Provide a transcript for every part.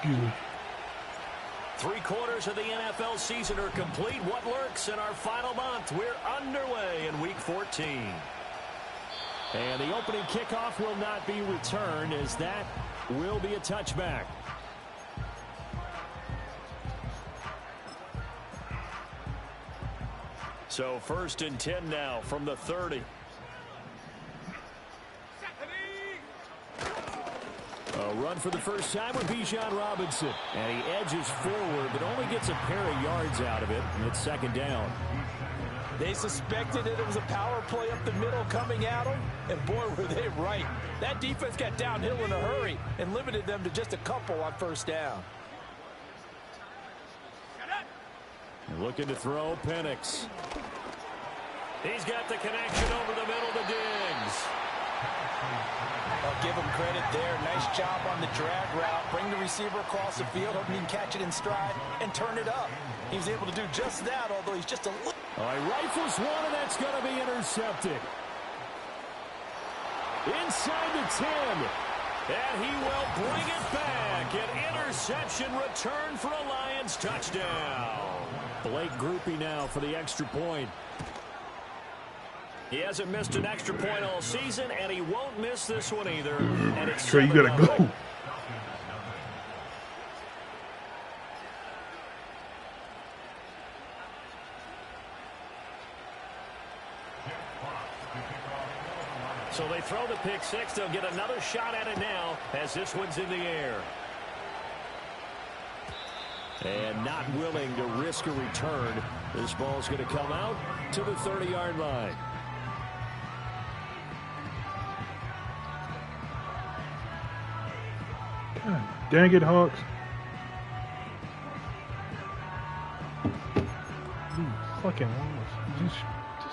Excuse me. 3/4 of the NFL season are complete. What lurks in our final month? We're underway in Week 14. And the opening kickoff will not be returned, as that will be a touchback. So 1st and 10 now from the 30. A run for the first time with Bijan Robinson. And he edges forward, but only gets a pair of yards out of it. And it's 2nd down. They suspected that it was a power play up the middle coming at them. And boy, were they right. That defense got downhill in a hurry and limited them to just a couple on 1st down. Looking to throw, Penix. He's got the connection over the middle to Diggs. I'll give him credit there. Nice job on the drag route. Bring the receiver across the field, hoping he can catch it in stride and turn it up. He was able to do just that, although he's just a little... All right, rifles one, and that's going to be intercepted. Inside the 10. And he will bring it back. An interception return for a Lions touchdown. Blake Groupie now for the extra point. He hasn't missed an extra point all season, and he won't miss this one either. And it's Trey, you gotta go. So they throw the pick six. They'll get another shot at it now as this one's in the air. And not willing to risk a return. This ball's going to come out to the 30-yard line. God dang it, Hawks. Fucking almost.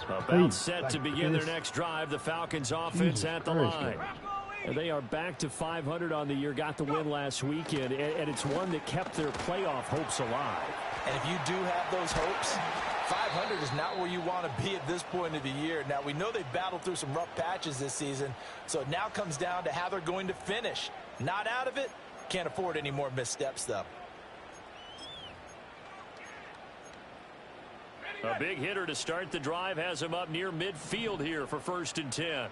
About set to begin their next drive. The Falcons offense at the line. And they are back to 500 on the year. Got the win last weekend. And it's one that kept their playoff hopes alive. And if you do have those hopes, 500 is not where you want to be at this point of the year. Now, we know they've battled through some rough patches this season. So it now comes down to how they're going to finish. Not out of it. Can't afford any more missteps, though. A big hitter to start the drive has him up near midfield here for 1st and 10.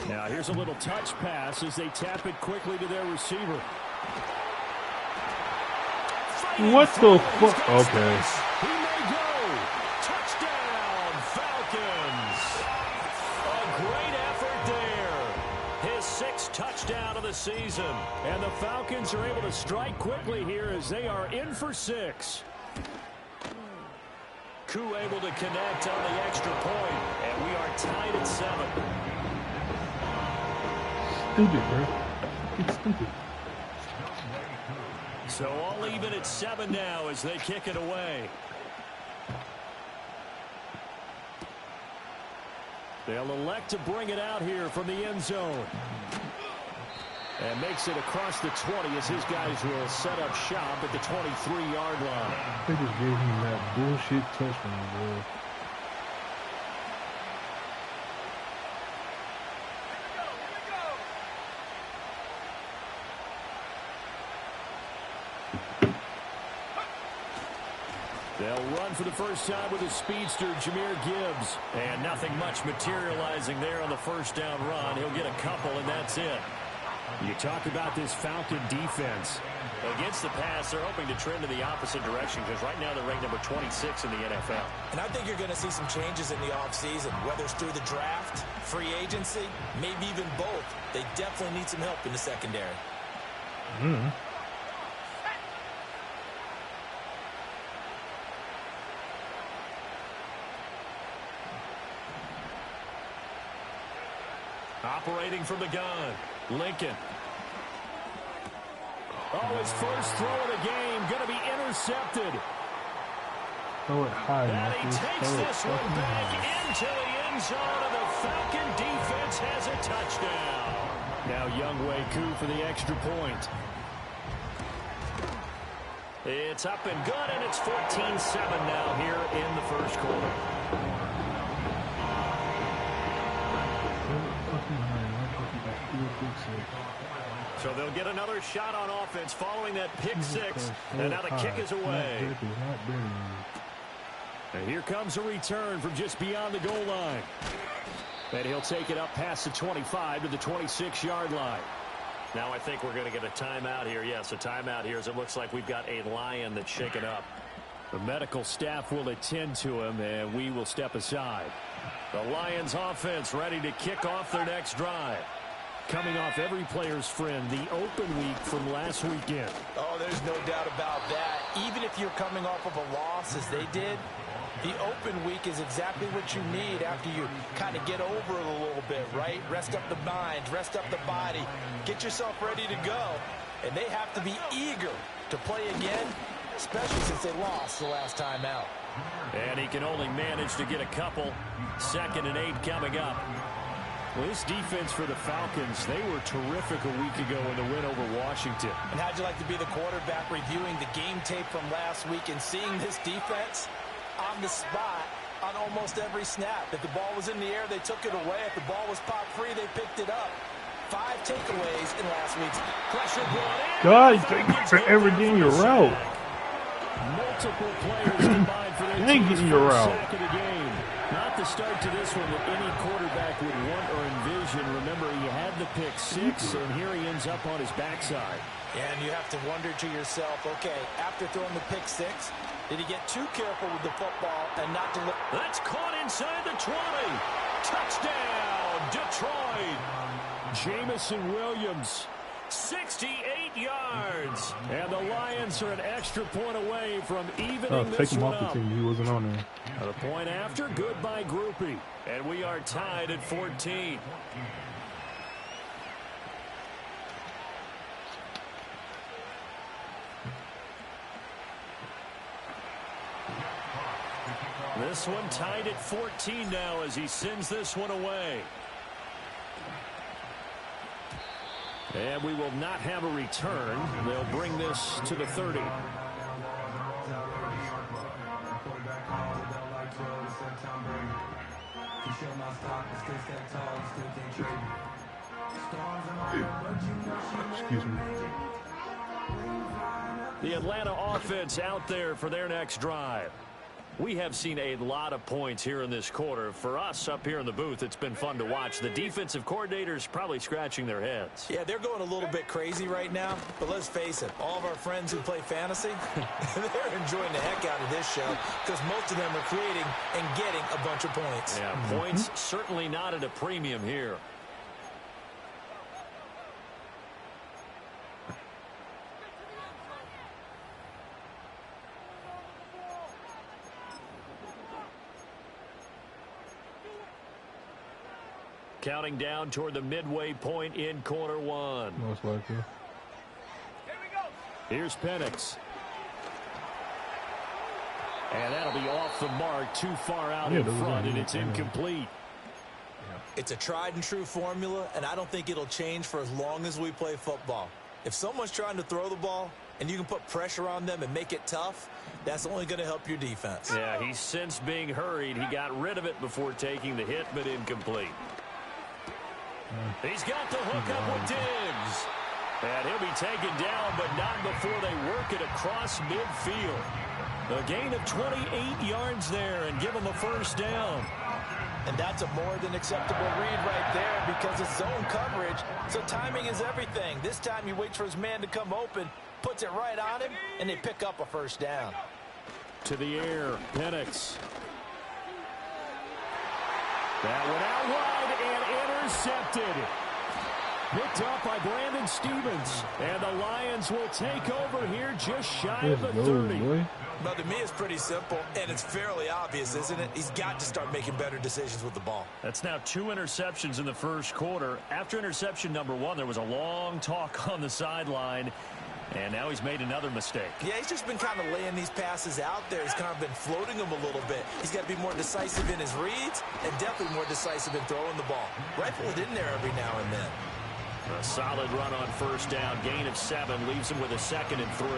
Now here's a little touch pass as they tap it quickly to their receiver. What the fuck? Okay. He may go. Touchdown, Falcons. A great effort there. His 6th touchdown of the season. And the Falcons are able to strike quickly here as they are in for 6. Koo able to connect on the extra point. And we are tied at 7. Stupid, bro. It's stupid. So all even at 7 now as they kick it away. They'll elect to bring it out here from the end zone. And makes it across the 20 as his guys will set up shop at the 23-yard line. They just gave him that bullshit touchdown, bro. They'll run for the first time with a speedster, Jahmyr Gibbs. And nothing much materializing there on the 1st down run. He'll get a couple, and that's it. You talk about this Falcon defense. Against the pass, they're hoping to trend in the opposite direction because right now they're ranked number 26 in the NFL. And I think you're going to see some changes in the offseason, whether it's through the draft, free agency, maybe even both. They definitely need some help in the secondary. Operating from the gun, Lincoln. Oh, his first throw of the game going to be intercepted. Throw it high, and he Marcus. takes this one back into the end zone, and the Falcon defense has a touchdown. Now Younghoe Koo for the extra point. It's up and good, and it's 14-7 now here in the 1st quarter. So they'll get another shot on offense following that pick six. And now the kick is away. And here comes a return from just beyond the goal line. And he'll take it up past the 25 to the 26-yard line. Now I think we're going to get a timeout here. Yes, a timeout here as it looks like we've got a Lion that's shaken up. The medical staff will attend to him, and we will step aside. The Lions offense ready to kick off their next drive. Coming off every player's friend, the open week from last weekend. Oh, there's no doubt about that. Even if you're coming off of a loss as they did, the open week is exactly what you need after you kind of get over it a little bit, right? Rest up the mind, rest up the body, get yourself ready to go. And they have to be eager to play again, especially since they lost the last time out. And he can only manage to get a couple. 2nd and 8 coming up. Well, this defense for the Falcons, they were terrific a week ago in the win over Washington. And how'd you like to be the quarterback reviewing the game tape from last week and seeing this defense on the spot on almost every snap? If the ball was in the air, they took it away. If the ball was popped free, they picked it up. 5 takeaways in last week's pressure brought in. God, thank you for ever getting your route. Multiple players combined for their team's first sack of the game. Not the start to this one that any quarterback would want or envision. Remember, he had the pick six, and here he ends up on his backside. And you have to wonder to yourself, okay, after throwing the pick six, did he get too careful with the football and not to look? That's caught inside the 20. Touchdown, Detroit. Jamison Williams, 68 yards. And the Lions are an extra point away from evening this one up. He wasn't on there. The point after, good by Groupie. And we are tied at 14. This one tied at 14 now as he sends this one away. And we will not have a return. They'll bring this to the 30. Excuse me. The Atlanta offense out there for their next drive. We have seen a lot of points here in this quarter. For us up here in the booth, it's been fun to watch. The defensive coordinators probably scratching their heads. Yeah, they're going a little bit crazy right now. But let's face it, all of our friends who play fantasy, they're enjoying the heck out of this show because most of them are creating and getting a bunch of points. Yeah, points certainly not at a premium here. Counting down toward the midway point in quarter one. Most likely. Here we go. Here's Penix. And that'll be off the mark, too far out in front, and it's incomplete. It's a tried and true formula, and I don't think it'll change for as long as we play football. If someone's trying to throw the ball and you can put pressure on them and make it tough, that's only going to help your defense. Yeah, he's since being hurried. He got rid of it before taking the hit, but incomplete. He's got the hook up with Diggs. And he'll be taken down, but not before they work it across midfield. A gain of 28 yards there and give him a first down. And that's a more than acceptable read right there because it's zone coverage, so timing is everything. This time he waits for his man to come open, puts it right on him, and they pick up a first down. To the air, Penix. That one out wide and intercepted. Picked up by Brandon Stevens. And the Lions will take over here just shy of the 30. Well, to me, it's pretty simple, and it's fairly obvious, isn't it? He's got to start making better decisions with the ball. That's now 2 interceptions in the first quarter. After interception number 1, there was a long talk on the sideline. And now he's made another mistake. Yeah, he's just been kind of laying these passes out there. He's kind of been floating them a little bit. He's got to be more decisive in his reads and definitely more decisive in throwing the ball. Rifle it in there every now and then. A solid run on first down. Gain of 7 leaves him with a 2nd and 3.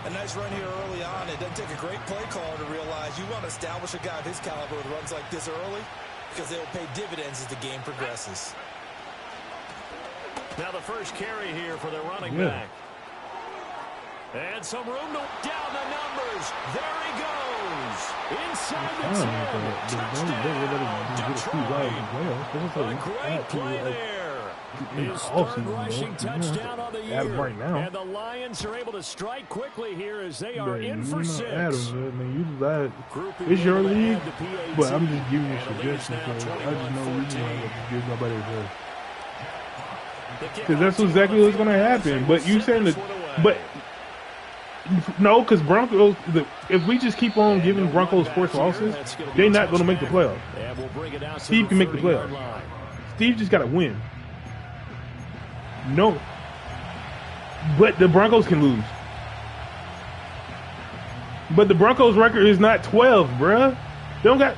A nice run here early on. It doesn't take a great play caller to realize you want to establish a guy of his caliber with runs like this early because they will pay dividends as the game progresses. Now the first carry here for the running back. And some room to down the numbers. There he goes. Inside the 10. Touchdown, Detroit. A great play there. His third rushing touchdown of the year. Right now. And the Lions are able to strike quickly here as they are in for 6. It's your league, but I'm just giving you suggestions. I just know you give nobody a play. Because that's exactly what's going to happen. But you saying that, but no, because Broncos, if we just keep on giving Broncos forced losses, they're not going to make the playoffs. Steve can make the playoffs. Steve just got to win. No, but the Broncos can lose. But the Broncos record is not 12, bruh.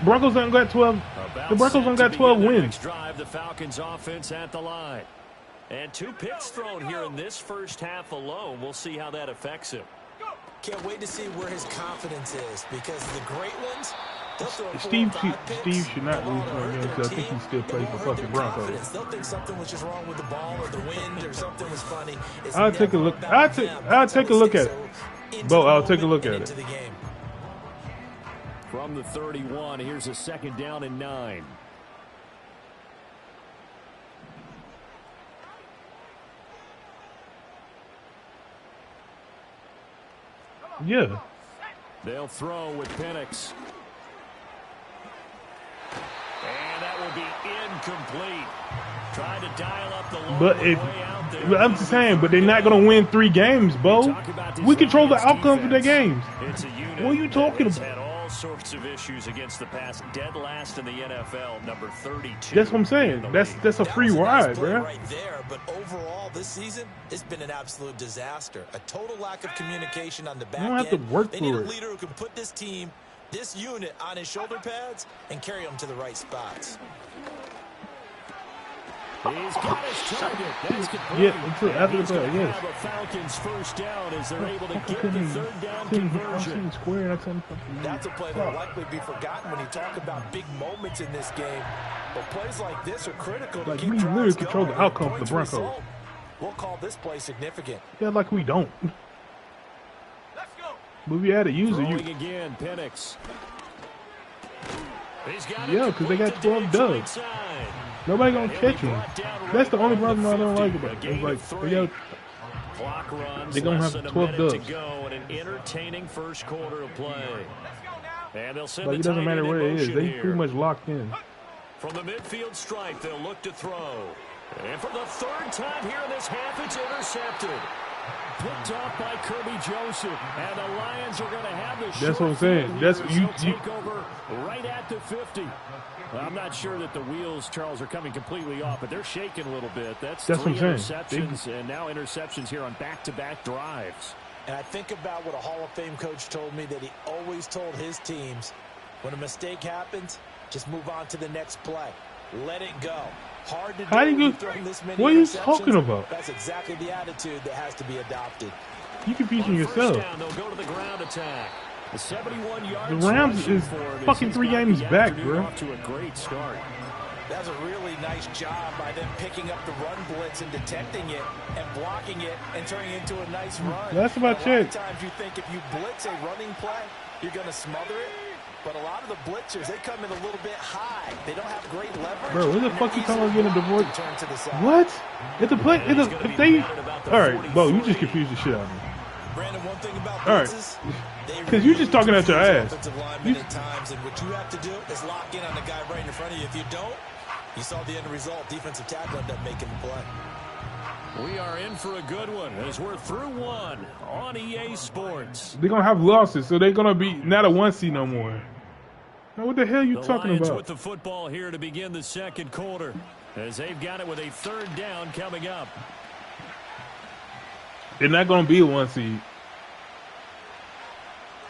Broncos don't got 12. The Broncos don't got 12 wins. Drive the Falcons offense at the line. And 2 picks thrown here in this first half alone. We'll see how that affects him. Can't wait to see where his confidence is, because the great ones, they'll throw Steve should not lose more games, so I think he still plays the fucking Broncos. They'll think something was just wrong with the ball or the wind or something was funny. I'll take a look. I'll take a look at it. Bo, I'll take a look at it. From the 31, here's a 2nd down and 9. Yeah. They'll throw with Penix. And that will be incomplete. Trying to dial up the low way out there. I'm just saying, but they're not going to win 3 games, Bo. We control the outcome for their games. What are you talking about? Sorts of issues against the pass, dead last in the NFL, number 32. That's what I'm saying. That's a free ride, bro. Right there, but overall this season, it's been an absolute disaster. A total lack of communication on the back end. You don't have to work they need for a it. leader who can put this team, this unit on his shoulder pads and carry them to the right spots. He's got his target. That's complete. Yeah, until after the play, yes. The Falcons first down as they're able to get the 3rd down conversion. That's a play that will likely be forgotten when you talk about big moments in this game. But plays like this are critical to keep we drives literally control going. the outcome for the Points Broncos. result. We'll call this play significant. Yeah, like we don't. But we had to use it. Again, Penix. Yeah, because they got 12 dubs. Nobody gonna catch him. That's the only problem I don't like about it. It's like they're gonna have 12 dubs. An entertaining first quarter of play. And they'll send it doesn't matter where it is. They pretty much locked in. From the midfield stripe, they'll look to throw. And for the 3rd time here in this half, it's intercepted. Picked off by Kirby Joseph, and the Lions are going to have the That's what I'm saying. That's what you take over right at the 50. I'm not sure that the wheels, Charles, are coming completely off, but they're shaking a little bit. That's 3 what I'm saying. interceptions, and now interceptions here on back-to-back drives. And I think about what a Hall of Fame coach told me, that he always told his teams, when a mistake happens, just move on to the next play. Let it go. Hard to do. What are you talking about? That's exactly the attitude that has to be adopted. You confusing yourself. Down, they'll go to the ground attack. The 71-yard the Rams is fucking 3 games back, bro. Off to a great start. That's a really nice job by them picking up the run blitz and detecting it and blocking it and turning it into a nice run. That's about it. A lot of times you think if you blitz a running play, you're going to smother it. But a lot of the blitzers, they come in a little bit high. They don't have great leverage. Bro, what the fuck you talking about getting a divorce? What? If the play, if they, all right, Bo, you just confused the shit out of me. Brandon, one thing about blitzes, because you just talking out your ass. At times, and what you have to do is lock in on the guy right in front of you. If you don't, you saw the end result. Defensive tackle ended up making the play. We are in for a good one as we're through 1 on EA Sports. They're going to have losses, so they're going to be not a 1 seed no more. Now, what the hell are you talking Lions about? with the football here to begin the 2nd quarter as they've got it with a 3rd down coming up. They're not going to be a 1 seed.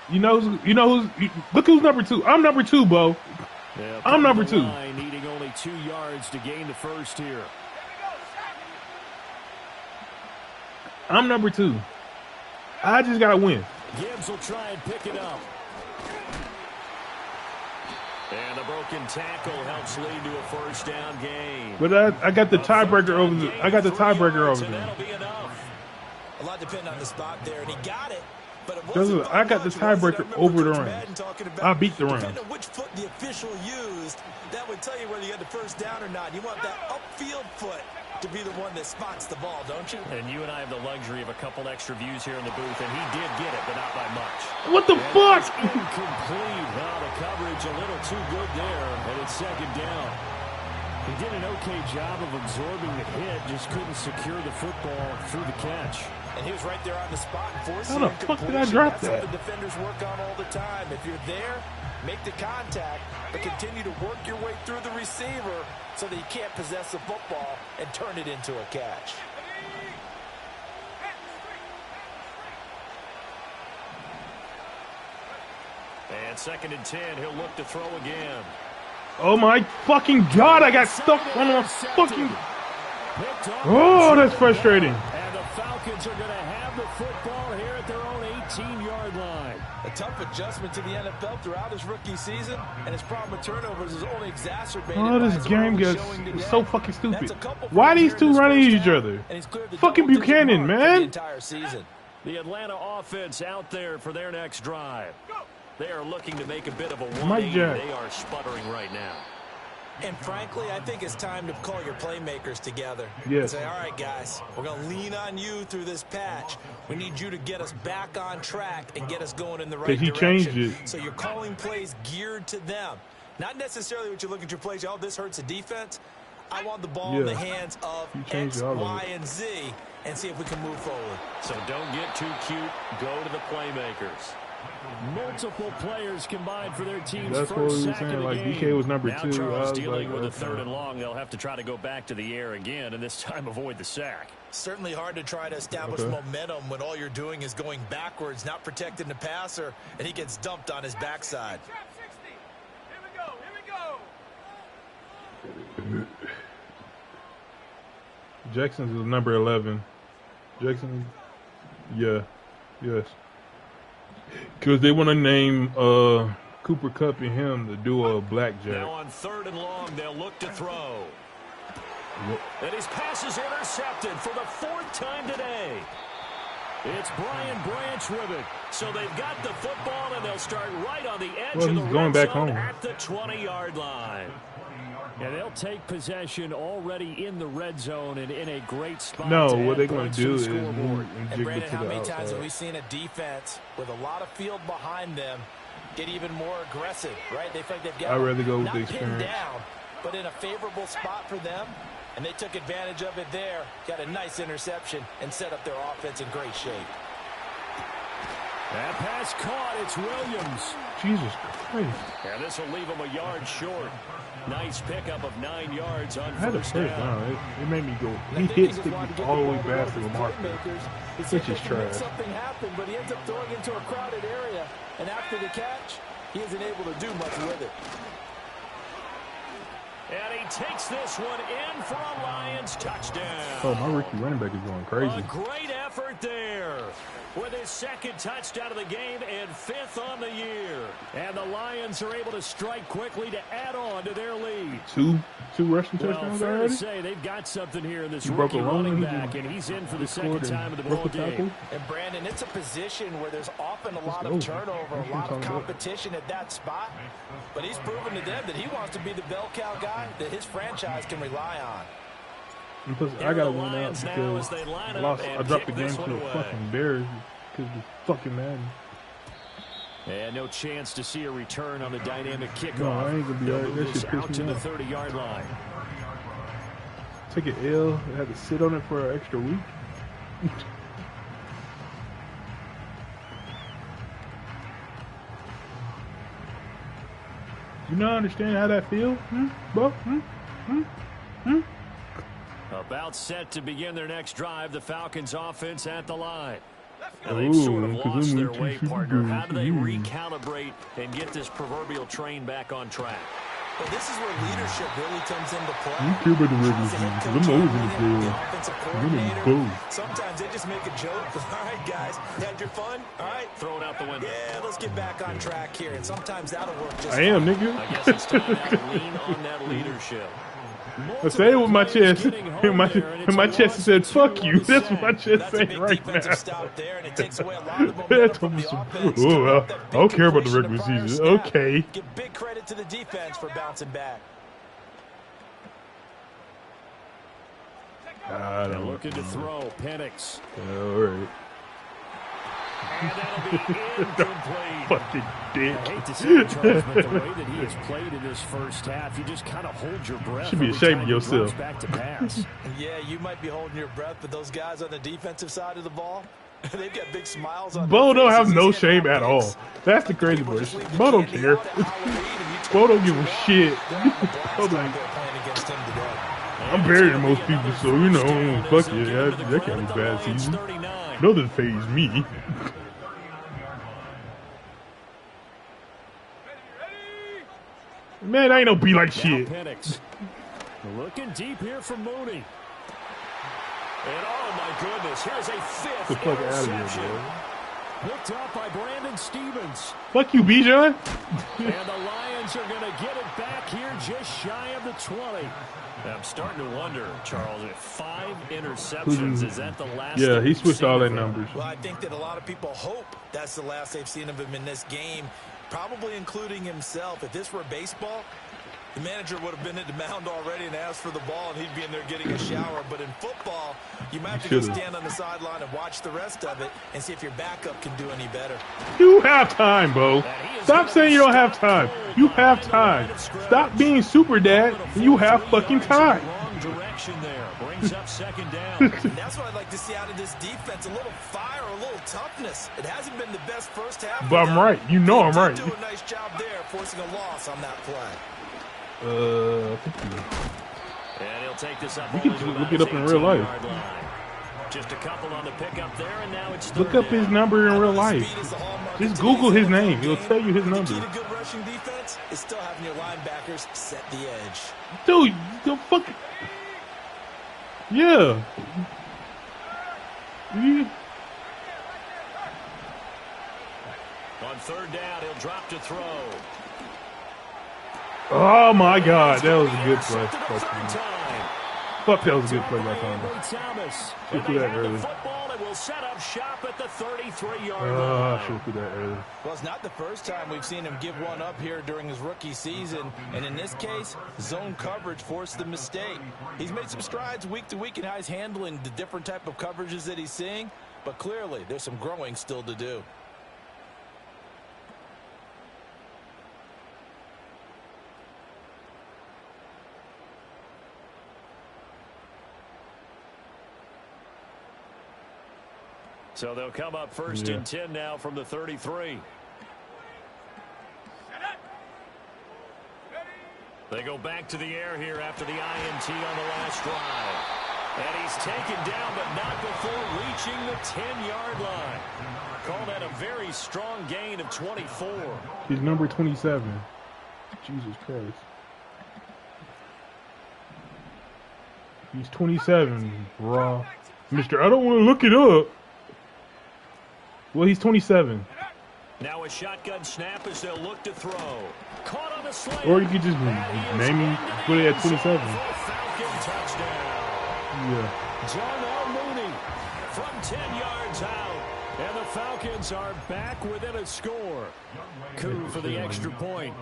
You know who's look who's number 2. I'm number 2, Bo. Yeah, I'm number 2. Needing only 2 yards to gain the first here. I'm number 2. I just got to win. Gibbs will try and pick it up. And the broken tackle helps lead to a first down gain. But I got the tiebreaker over the. I got the tiebreaker over them. That'll be enough. A lot depending on the spot there, and he got it. But it I got the tiebreaker over the Rams. I beat the Rams. Depending on which foot the official used, that would tell you whether you had the first down or not. You want that upfield foot to be the one that spots the ball, don't you? And you and I have the luxury of a couple extra views here in the booth, and he did get it, but not by much. What the fuck? Incomplete. Well, the coverage a little too good there, and it's second down. He did an okay job of absorbing the hit, just couldn't secure the football through the catch. And he was right there on the spot and forcing how the fuck did I drop that? That's what the defenders work on all the time. If you're there, make the contact, but continue to work your way through the receiver so that you can't possess the football and turn it into a catch. And 2nd and 10, he'll look to throw again. Oh my fucking God, I got stuck on a fucking... Oh, that's frustrating. And the Falcons are going to have the football here at their own 18-yard line. A tough adjustment to the NFL throughout his rookie season, and his problem with turnovers is only exacerbated. Oh, this game gets so fucking stupid. Why these two running at each other? Fucking Buchanan, man. The Atlanta offense out there for their next drive. They are looking to make a bit of a 180. Mike Jack. They are sputtering right now. And frankly, I think it's time to call your playmakers together. Yes. And say, all right, guys, we're going to lean on you through this patch. We need you to get us back on track and get us going in the right direction. Changed it. So you're calling plays geared to them. Not necessarily what you look at your plays, oh, this hurts the defense. I want the ball in the hands of X, Y, and Z and see if we can move forward. So don't get too cute. Go to the playmakers. Multiple players combined for their team's That's what we were saying. Like DK was number now 2. Charles dealing with a 3rd and long. They'll have to try to go back to the air again, and this time avoid the sack. Certainly hard to try to establish momentum when all you're doing is going backwards, not protecting the passer, and he gets dumped on his backside. Jackson's is number 11. Jackson, yes. Because they want to name Cooper Kupp and him to do a blackjack. Now on 3rd and long, they'll look to throw. And his pass is intercepted for the 4th time today. It's Brian Branch with it. So they've got the football, and they'll start right on the edge of the red zone at the 20-yard line. And they'll take possession already in the red zone and in a great spot. No, what they're going to do is move and jiggle Brandon, to how the many outside. times have we seen a defense with a lot of field behind them get even more aggressive, right? They feel like they've got I'd rather go with not the pinned experience. down, but in a favorable spot for them, and they took advantage of it there, got a nice interception, and set up their offense in great shape. That pass caught. It's Williams. Jesus Christ. And this will leave him a yard short. Nice pickup of 9 yards on I had a first first down. down. It made me go. He hit sticky all the way past the marker. Which is trash. Something happened, but he ends up throwing into a crowded area, and after the catch, he isn't able to do much with it. And he takes this one in for a Lions touchdown. Oh, my rookie running back is going crazy. A great effort there with his 2nd touchdown of the game and 5th on the year. And the Lions are able to strike quickly to add on to their lead. Two rushing Well, touchdowns fair already? to say they've got something here in this He broke rookie a run, running he back, just- and he's in for he the 2nd scored time of the broke ball a tackle. game. And Brandon, it's a position where there's often a lot Let's of go. turnover, Let's a lot of talk about it. competition at that spot. But he's proven to them that he wants to be the bell cow guy that his franchise can rely on. And plus, I got to win out because I dropped the game to the fucking Bears because the fucking Madden. And no chance to see a return on the dynamic kickoff. No, I ain't going to be all right. That This shit out pissed to me the off. 30-yard line. Take an L. I had to sit on it for an extra week. You not understand how that feel? Bro? About set to begin their next drive, the Falcons offense at the line. Now Ooh, they've sort of 'cause lost I'm their with way, you, partner. How do they super recalibrate and get this proverbial train back on track? But this is where leadership really comes into play. You care about the regular season, because I'm always in the playoffs. I'm in both. Sometimes they just make a joke. All right, guys, you had your fun? All right. Throw it out the window. Yeah, let's get back on track here. And sometimes that'll work just I am, fine. nigga. I guess it's time now to lean on that leadership. I say it with my chest. And my chest said, fuck you. That's what my chest saying right now. That's almost, oh, I don't care about the regular season. Okay. Give big credit to the defense for bouncing back. They're looking to throw. Penix. All right. And that'll be incomplete. Fucking dick. I hate to say it, Charles, but the way that he has played in this first half, you just kind of hold your breath. Should be ashamed of yourself. Back to pass. Yeah, you might be holding your breath, but those guys on the defensive side of the ball, they've got big smiles on Bo their don't have faces. no shame at all. That's the crazy part. Bo don't care. Bo don't give a shit. Hold on. I'm better than most people, so you know, fuck yeah, that can't be bad season. Nothing phase me. Man, I ain't no be like shit. Penix. Looking deep here for Mooney. And oh my goodness, here's a fifth Get the fuck out of here, interception. bro. Picked up by Brandon Stevens. Fuck you, Bijan. And the Lions are going to get it back here just shy of the 20. I'm starting to wonder, Charles, if 5 interceptions, is that the last? Yeah, he switched all their numbers. Well, I think that a lot of people hope that's the last they've seen of him in this game, probably including himself. If this were baseball, the manager would have been at the mound already and asked for the ball, and he'd be in there getting a shower. But in football, you might have to go stand on the sideline and watch the rest of it and see if your backup can do any better. You have time, Bo. Stop saying you don't have time. You have time. Stop being super dad. You have fucking time. Wrong direction there. Brings up second down. And that's what I'd like to see out of this defense, a little fire, a little toughness. It hasn't been the best first half. But I'm right. You know I'm right. Do a nice job there, forcing a loss on that play. And he'll take this up. You can look it up in real life. Just a couple on the pickup there, and now it's Look up his number in real life. Just Google his name. He'll tell you his number. The key to good rushing defense is still having your linebackers set the edge. Dude, the fuck. Yeah. On third down, he'll drop to throw. Oh my God, that was a good play. Fuck, that was a good play by Thomas. Should do that early. Will set up shop at the 33-yard I should do that early. Well, it's not the first time we've seen him give one up here during his rookie season, and in this case, zone coverage forced the mistake. He's made some strides week to week in how he's handling the different type of coverages that he's seeing, but clearly there's some growing still to do. So they'll come up first and 10 now from the 33. They go back to the air here after the INT on the last drive. And he's taken down, but not before reaching the 10-yard line. Call that a very strong gain of 24. He's number 27. Jesus Christ. He's 27, raw. Mister, I don't want to look it up. Well, he's 27. Now a shotgun snap as they'll look to throw. Caught on the slant. Or you could just name him, put it at 27. Falcon touchdown. Yeah. Darnell Mooney from 10 yards out. And the Falcons are back within a score. Coup for the extra point.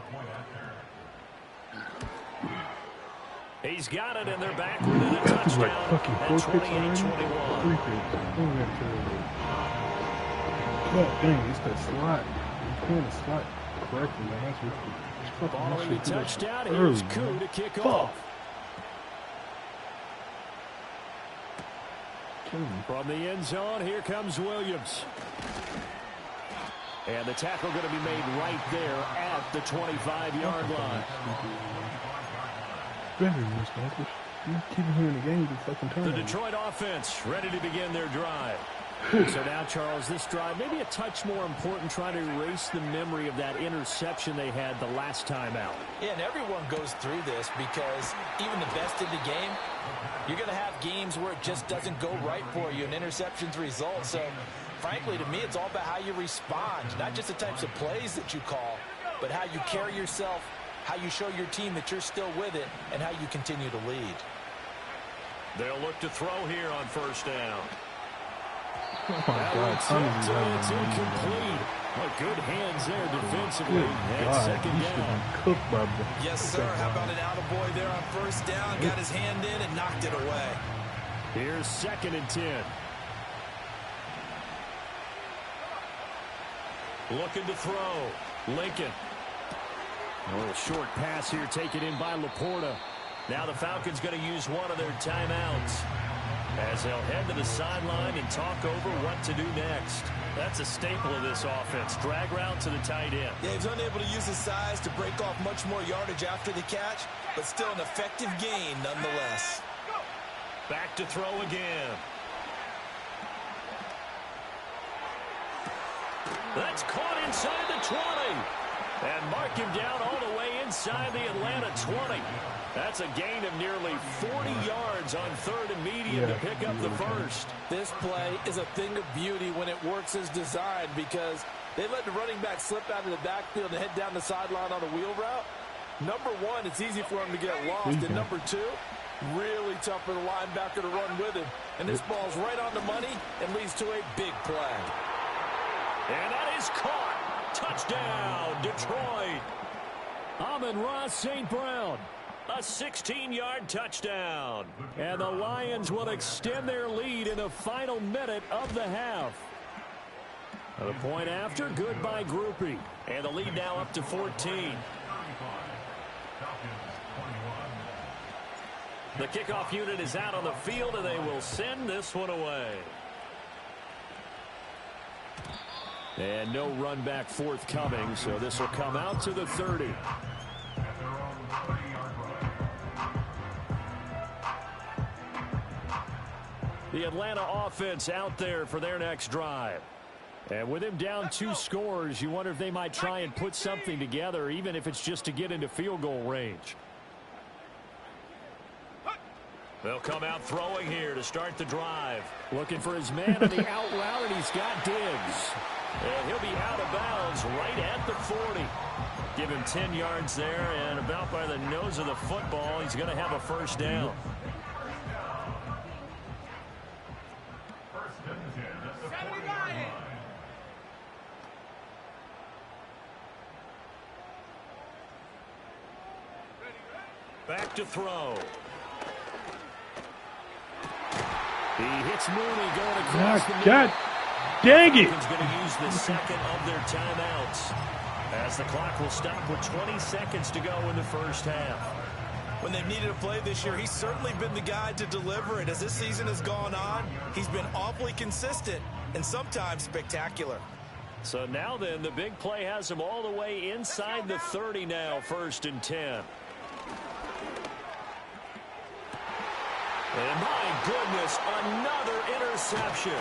He's got it, and they're back within a touchdown. Like fucking 4 picks already? 28-21. 3 picks. God dang, it's that slot. You're playing the slot correctly, man. That's what Following the touchdown, here's early, Coup man. to kick Fuck. off. From the end zone, here comes Williams. And the tackle going to be made right there at the 25-yard line. Better than this, man. You're keeping him in the game the fucking time. The Detroit offense ready to begin their drive. So now, Charles, this drive maybe a touch more important, trying to erase the memory of that interception they had the last time out. Yeah, and everyone goes through this because even the best in the game, you're going to have games where it just doesn't go right for you, and interceptions result. So, frankly, to me, it's all about how you respond, not just the types of plays that you call, but how you carry yourself, how you show your team that you're still with it, and how you continue to lead. They'll look to throw here on first down. Oh my God, It's incomplete. Well, good hands there defensively. Good God, second he should down. be cooked by the... Yes, sir. How about an attaboy there on first down? Got his hand in and knocked it away. Here's 2nd and 10. Looking to throw. Lincoln. A little short pass here taken in by Laporta. Now the Falcons going to use one of their timeouts as they'll head to the sideline and talk over what to do next. That's a staple of this offense. Drag route to the tight end. Yeah, he's unable to use his size to break off much more yardage after the catch, but still an effective gain nonetheless. Back to throw again. That's caught inside the 20. And mark him down all the way inside the Atlanta 20. That's a gain of nearly 40 yards on 3rd and medium to pick up the first. This play is a thing of beauty when it works as designed because they let the running back slip out of the backfield and head down the sideline on a wheel route. Number one, it's easy for him to get lost. And number two, really tough for the linebacker to run with him. And this ball's right on the money and leads to a big play. And that is caught. Touchdown, Detroit. Amon-Ra St. Brown. A 16-yard touchdown. And the Lions will extend their lead in the final minute of the half. The point after, good by Groupie. And the lead now up to 14. The kickoff unit is out on the field, and they will send this one away. And no run back forthcoming, so this will come out to the 30. The Atlanta offense out there for their next drive. And with him down 2 scores, you wonder if they might try and put something together, even if it's just to get into field goal range. They'll come out throwing here to start the drive. Looking for his man on the out route, and he's got Diggs. And he'll be out of bounds right at the 40. Give him 10 yards there, and about by the nose of the football, he's going to have a first down. Back to throw. He hits Mooney going across the middle. God dang it. He's going to use the second of their timeouts as the clock will stop with 20 seconds to go in the first half. When they've needed a play this year, he's certainly been the guy to deliver it. As this season has gone on, he's been awfully consistent and sometimes spectacular. So now then, the big play has him all the way inside the 30 now, 1st and 10. And my goodness, another interception.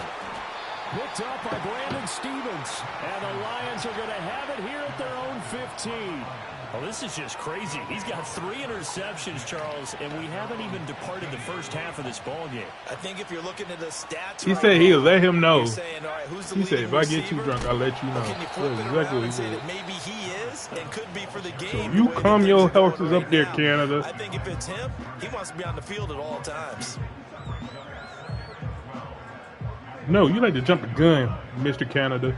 Picked up by Brandon Stevens. And the Lions are going to have it here at their own 15. Well, this is just crazy. He's got 3 interceptions, Charles, and we haven't even departed the first half of this ball game. I think if you're looking at the stats, He said he'll let him know. Saying, all right, who's the He said, if I get receiver? too drunk, I'll let you know. Can you flip That's it exactly around what he and say said. that maybe he is and could be for the game? So the you way that calm things your are going horses right up there, now. Canada. I think if it's him, he wants to be on the field at all times. No, you like to jump the gun, Mr. Canada.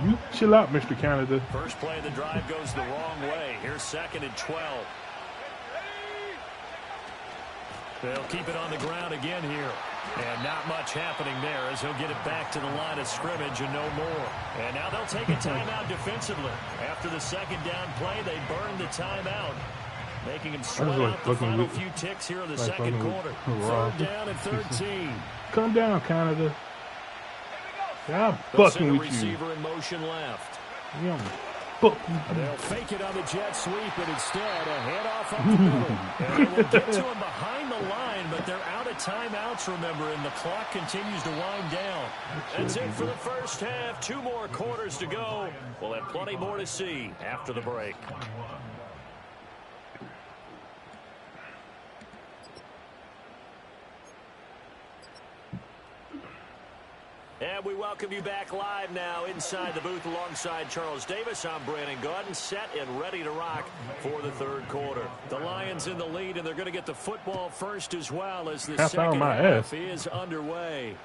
You chill out, Mr. Canada. First play of the drive goes the wrong way. Here's 2nd and 12. They'll keep it on the ground again here. And not much happening there as he'll get it back to the line of scrimmage and no more. And now they'll take a timeout defensively. After the 2nd down play, they burn the timeout, making him sweat out the final few ticks here in the 2nd quarter. 3rd down and 13. Come down, Canada. Yeah, I'm fucking with you. Receiver in motion left. Yeah. They'll fake it on the jet sweep, and instead a handoff up the middle. And they will get to him behind the line, but they're out of timeouts, remember, and the clock continues to wind down. That's it for the first half. 2 more quarters to go. We'll have plenty more to see after the break. And we welcome you back live now inside the booth alongside Charles Davis. I'm Brandon Gaudin, set and ready to rock for the third quarter. The Lions in the lead, and they're going to get the football first as well as the second half is underway.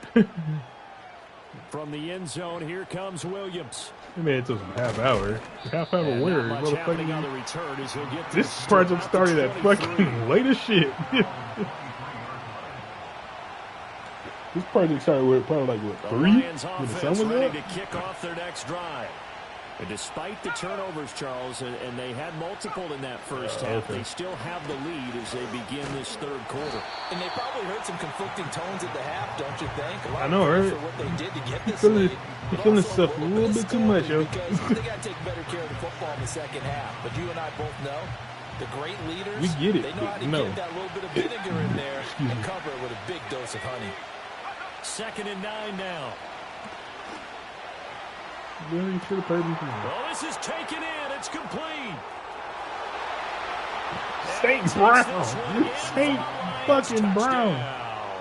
From the end zone, here comes Williams. He made it to some half hour. Half hour where? This project started at fucking late as shit. This project started with probably like, what, 3? When the sun was ready to kick off their next drive. And despite the turnovers, Charles, and they had multiple in that first half, they still have the lead as they begin this third quarter. And they probably heard some conflicting tones at the half, don't you think? I know, right? For what they did to get this lead. You're feeling stuff a little bit too much, yo. Because they got to take better care of the football in the second half. But you and I both know the great leaders, we get it. They know how to get that little bit of vinegar in there and cover it with a big dose of honey. 2nd and 9 now. Really should have played him. Well, this is taken in. It's complete. St. Brown. St. fucking Brown.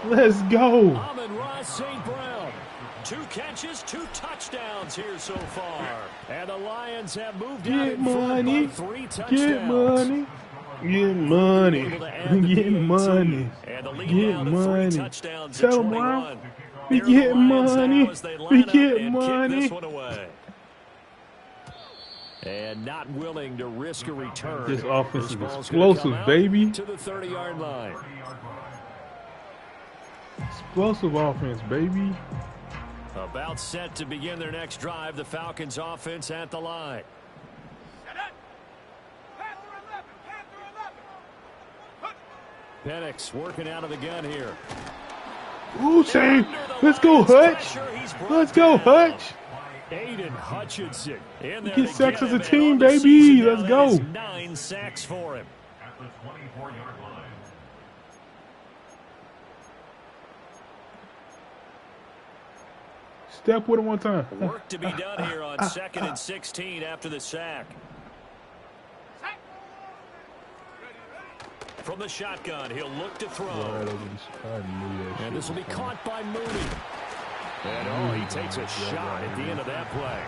Let's go. Amon-Ra St. Brown. 2 catches, 2 touchdowns here so far. And the Lions have moved get money. 3 touchdowns. Get money. Get money. Get money. Get money. Tell them, Brown. We get money. We get money. And not willing to risk a return. This offense is explosive, baby. To the 30-yard line. Explosive offense, baby. About set to begin their next drive. The Falcons offense at the line. Penix working out of the gun here. Ooh, Shane. Let's go, Hutch. Let's go, Hutch. Aiden Hutchinson. We get sacks as a team, baby. Let's go. 9 sacks for him. At the 24-yard line. Step with it one time. Work to be done here on 2nd and 16 after the sack. From the shotgun, he'll look to throw. And this will be caught by Mooney. And he takes a shot at the end of that play.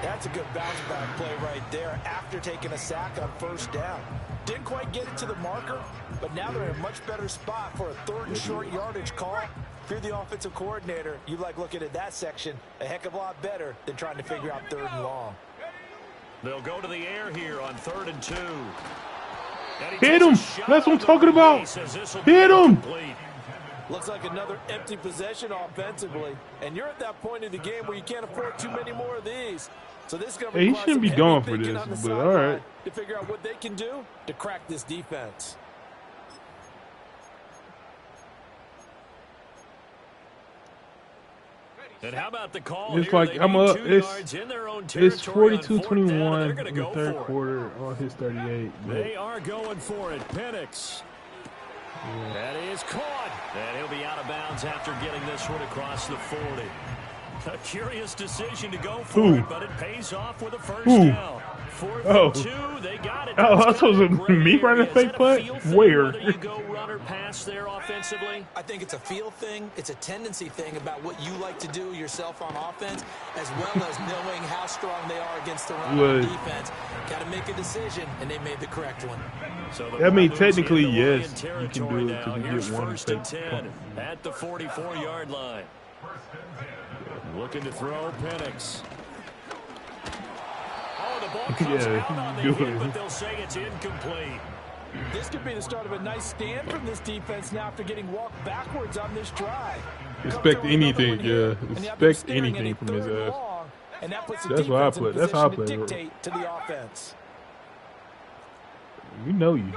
That's a good bounce back play right there after taking a sack on 1st down. Didn't quite get it to the marker, but now they're in a much better spot for a 3rd and short yardage call. If you're the offensive coordinator, you like looking at that section a heck of a lot better than trying to figure out 3rd and long. They'll go to the air here on 3rd and 2. Hit him. That's what I'm talking about. Hit him. Looks like another empty possession offensively. And you're at that point in the game where you can't afford too many more of these. So this is going to he shouldn't be going for this, but all right. To figure out what they can do to crack this defense. And how about the call? It's like I'm up. It's 42-21 in the third quarter on his 38. They are going for it. Penix. Yeah. That is caught. And he'll be out of bounds after getting this one across the 40. A curious decision to go for it, but it pays off with a first down. 4th and 2, they got it. Oh, that was me running a fake putt? Where? Whether you go run or pass there offensively? I think it's a feel thing. It's a tendency thing about what you like to do yourself on offense, as well as knowing how strong they are against the run on defense. Got to make a decision, and they made the correct one. So I mean, technically, yes, you can do it because you get one 1st and 10 at the 44-yard line. Looking to throw Penix. Oh, the ball comes out on the hit, but they'll say it's incomplete. This could be the start of a nice stand from this defense now after getting walked backwards on this drive. Expect anything, yeah. Expect anything from his ass. And that puts that's what I put. That's how I play. Dictate to the offense. You know you.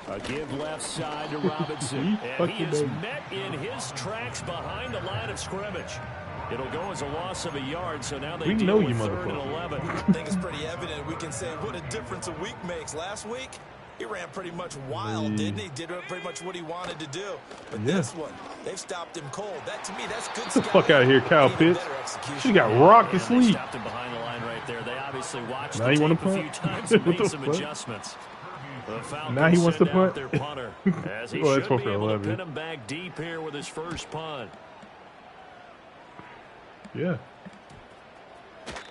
A give left side to Robinson. And he is met in his tracks behind the line of scrimmage. It'll go as a loss of a yard, so now they We deal know with you 3rd and motherfucker. 11. I think it's pretty evident. We can say what a difference a week makes. Last week, he ran pretty much wild, didn't he? Did pretty much what he wanted to do. But this one, they've stopped him cold. That, to me, that's good Get the scouting. fuck out of here, Kyle Even Pitts. better execution. She got rocked to They sleep. stopped him behind the line right there. They obviously watched Now the you wanna tape a few punt? times and What made the some fuck? adjustments. The Falcons Now he wants to send punt? out their punter, as he Oh, that's should be for able to 11. pin him back deep here with his first punt. Yeah.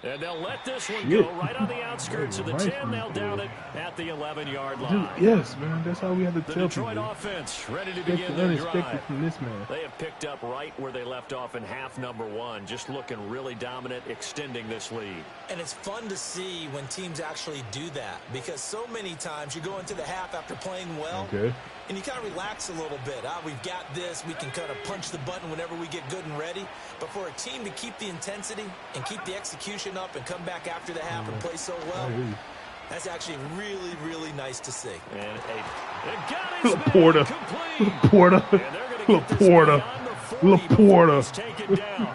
And they'll let this one Yeah. go right on the outskirts of the Right. 10. They'll down it at the 11-yard Dude, line. yes, man. That's all we have to The tell Detroit people. offense ready to Expect begin the their unexpected drive. from this man. They have picked up right where they left off in half number 1, just looking really dominant, extending this lead. And it's fun to see when teams actually do that, because so many times you go into the half after playing well, Okay. and you kind of relax a little bit. We've got this. We can kind of punch the button whenever we get good and ready. But for a team to keep the intensity and keep the execution up and come back after the half and play so well, that's actually really, really nice to see. And Laporta. Laporta. Laporta. Take it down.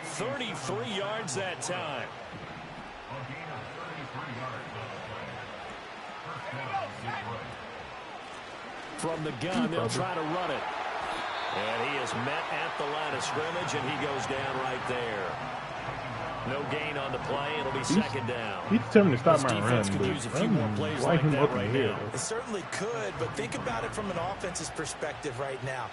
33 yards that time. From the gun, they'll try to run it. And he is met at the line of scrimmage, and he goes down right there. No gain on the play. It'll be 2nd down. He's determined to stop This my defense run, could but use a few more plays light like him that up right in here. now. It certainly could, but think about it from an offense's perspective right now.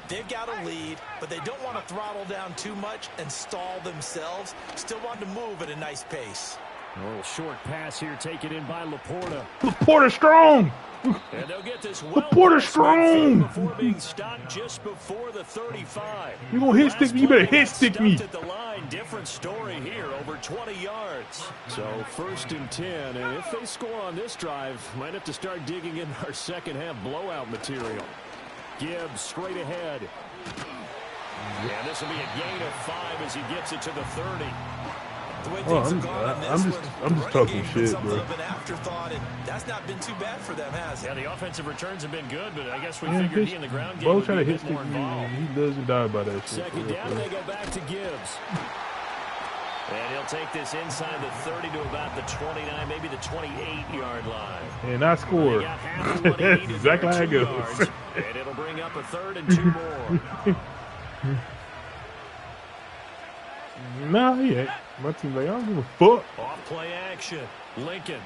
They've got a lead, but they don't want to throttle down too much and stall themselves. Still want to move at a nice pace. A little short pass here taken in by Laporta. Laporta strong. And they'll get this well Laporta strong. before being stopped just before the 35. You gonna hit stick me? You better hit stick me. At the line, different story here, over 20 yards. So 1st and 10, and if they score on this drive, might have to start digging in our second half blowout material. Gibbs straight ahead. And this will be a gain of 5 as he gets it to the 30. The way things have gone on this one, I'm just the running talking game's been shit, something bro. of an afterthought, and that's not been too bad for them, has it? Yeah, the offensive returns have been good, but I guess we Yeah, figured he in the ground game Bo would be try a to bit hit stick more me. involved. He lives and dies by that shit. 2nd down, they go back to Gibbs. And he'll take this inside the 30 to about the 29, maybe the 28-yard line. And I score. He got half of what he That's needed exactly there, how it 2 goes. yards, and it'll bring up a 3rd and 2 more. Nah, he ain't. My team's like, I don't give a fuck. Off play action. Lincoln.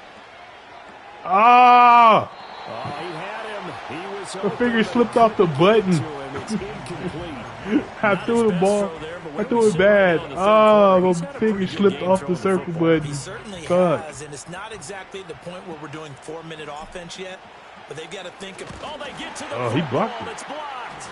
Ah! Oh, he had him. He was The finger slipped off the button. It's incomplete. I threw the ball. I threw it bad. Ah, my finger slipped off the circle button. He certainly Fuck. has, and it's not exactly the point where we're doing 4-minute offense yet, but they've got to think of... Oh, they get to the Oh, he blocked football. it. It's blocked.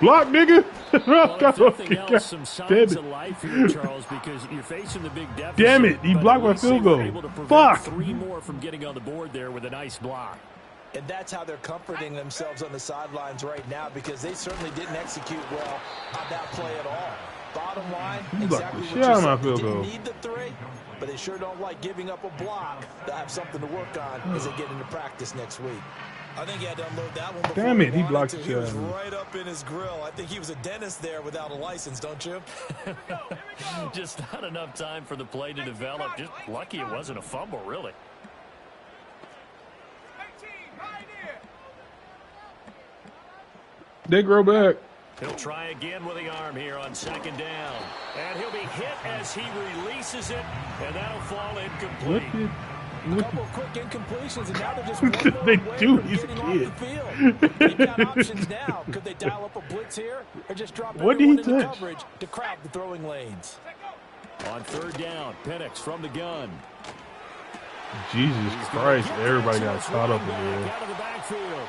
Block, nigga. Well, if nothing God else, some signs damn of it. life here, Charles, because you're facing the big deficit. Damn it, he but blocked at my least field they were goal. able to prevent Fuck. 3 more from getting on the board there with a nice block. And that's how they're comforting themselves on the sidelines right now, because they certainly didn't execute well on that play at all. Bottom line, You blocked exactly the what shit you out of my said. They field didn't goal. need the 3, but they sure don't like giving up a block. They'll have something to work on as they get into practice next week. I think he had to unload that one before Damn it, he wanted blocked to. the He was shit out of me. right up in his grill. I think he was a dentist there without a license, don't you? Just not enough time for the play to develop. Just lucky it wasn't a fumble, really. They grow back. He'll try again with the arm here on 2nd down. And he'll be hit as he releases it, and that'll fall incomplete. A couple of quick incompletions, and now they're just one more They away do. from He's a getting off kid. the field. They've got options now. Could they dial up a blitz here, or just drop What did he everyone into touch? coverage to crowd the throwing lanes? On 3rd down, Penix from the gun. Jesus Christ, everybody got caught up in there. Out of the backfield.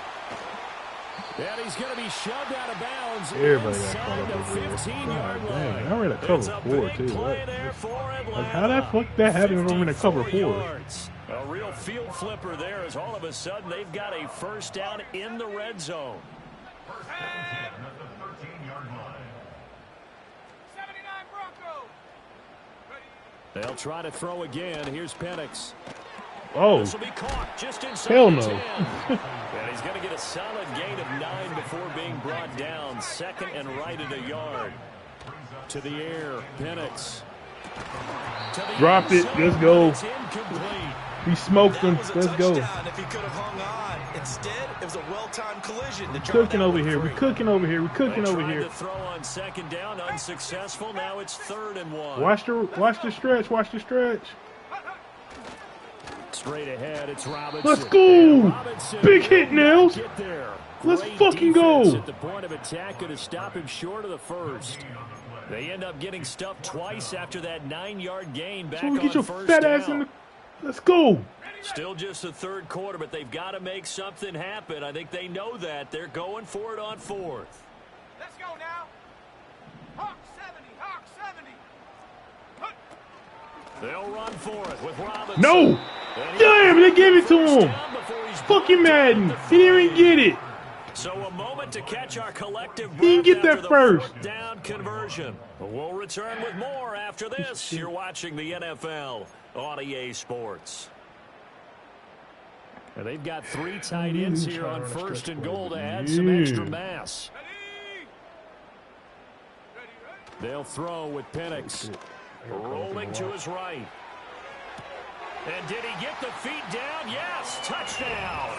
And he's going to be shoved out of bounds. Everybody got caught inside up the in there. 15-yard God line. dang, I ran a It's cover 4 big too. play Like, there for Atlanta. how that fuck that happened if I'm in a cover 54 4? yards. A real field flipper there as all of a sudden they've got a 1st down in the red zone. First down at the 13-yard line. 79 Broncos. They'll try to throw again. Here's Penix. Oh, This will be caught just inside hell the no. 10. And he's going to get a solid gain of 9 before being brought down. 2nd and right at a yard. To the air, Penix. Drop it. Let's go. We smoked him. Let's go. If he could have hung on. Instead, it was a well-timed collision. We're cooking over here. We're cooking over here. We're cooking over here. To throw on second down, unsuccessful. Now it's 3rd and 1. Watch the stretch. Watch the stretch. Straight ahead, it's Robinson. Let's go. Big hit, Nails. Let's fucking go. At the point of attack, going to stop him short of the first. They end up getting stuffed twice after that 9-yard gain back on get your first fat down. ass in the. Let's go. Still just the 3rd quarter, but they've got to make something happen. I think they know that. They're going for it on 4th. Let's go now. Hawk 70. Hawk 70. They'll run for it with Robinson. No. Damn, they gave it to him. Fucking Madden. He didn't even get it. So a moment to catch our collective breath. He didn't get there after the first. 4th down conversion. We'll return with more after this. You're watching the NFL on EA Sports. And they've got 3 tight ends here on 1st and goal to add some extra mass. They'll throw with Penix. Rolling to his right. And did he get the feet down? Yes, touchdown.